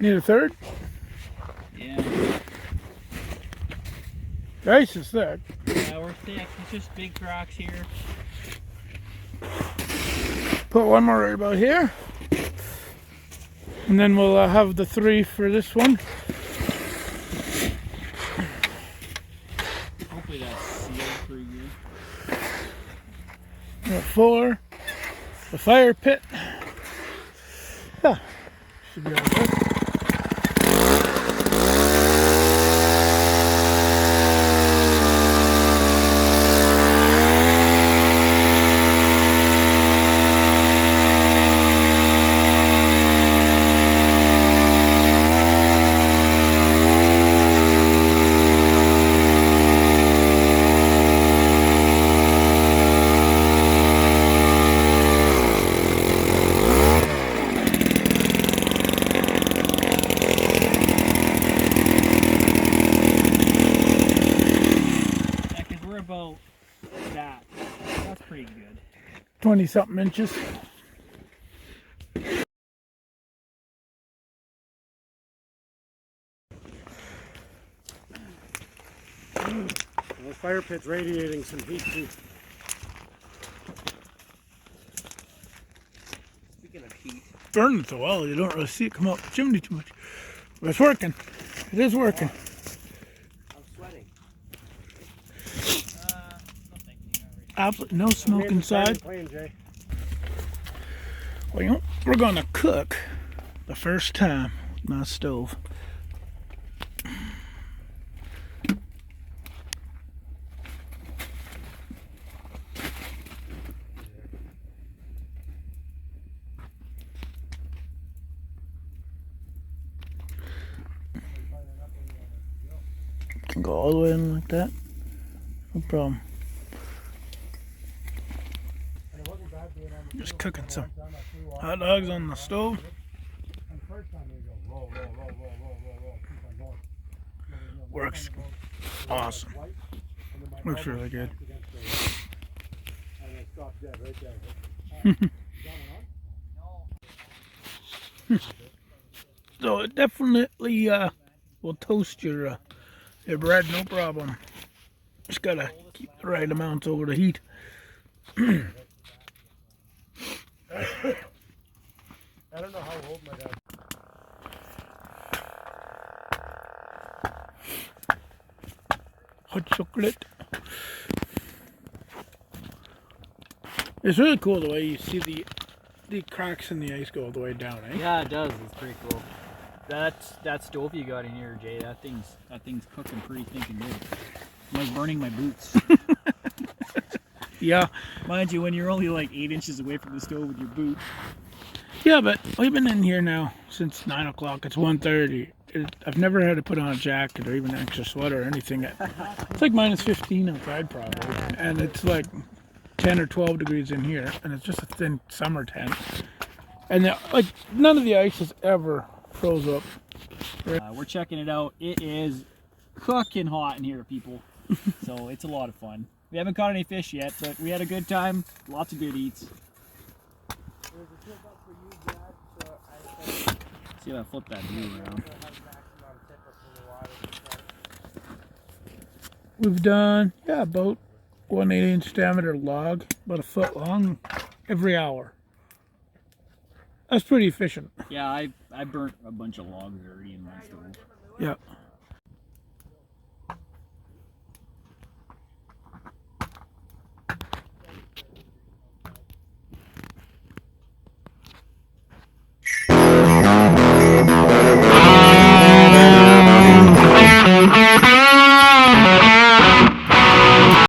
Need a third? Yeah. The ice is thick. Yeah, we're thick. It's just big cracks here. Put one more right about here. And then we'll have the 3 for this one. Hopefully that's sealed pretty good. Got 4. The fire pit. Yeah, should be all good. About that. That's pretty good. 20-something inches. Well, the fire pit's radiating some heat too. Speaking of heat. Burning so well, you don't really see it come up the chimney too much. But it's working. It is working. I'm sweating. Absolutely no smoke inside. Well, you know, we're gonna cook the first time on my stove. Can go all the way in like that. No problem. Just cooking some hot dogs on the stove. Works awesome. Looks really good. So it definitely will toast your bread, no problem. Just gotta keep the right amount over the heat. I don't know how old my dad. Hot chocolate. It's really cool the way you see the cracks in the ice go all the way down, eh? Yeah, it does. It's pretty cool. That stove you got in here, Jay, that thing's cooking pretty thinking good. I'm like burning my boots. Yeah. Mind you, when you're only like 8 inches away from the stove with your boot. Yeah, but we've been in here now since 9 o'clock. It's 1:30. I've never had to put on a jacket or even an extra sweater or anything. It's like minus 15 outside probably. And it's like 10 or 12 degrees in here. And it's just a thin summer tent. And like none of the ice has ever froze up. We're checking it out. It is cooking hot in here, people. So it's a lot of fun. We haven't caught any fish yet, but we had a good time. Lots of good eats. See if I flip that blue around. We've done, about 1 8-inch diameter log, about a foot long, every hour. That's pretty efficient. Yeah, I burnt a bunch of logs already in my stove. Yeah.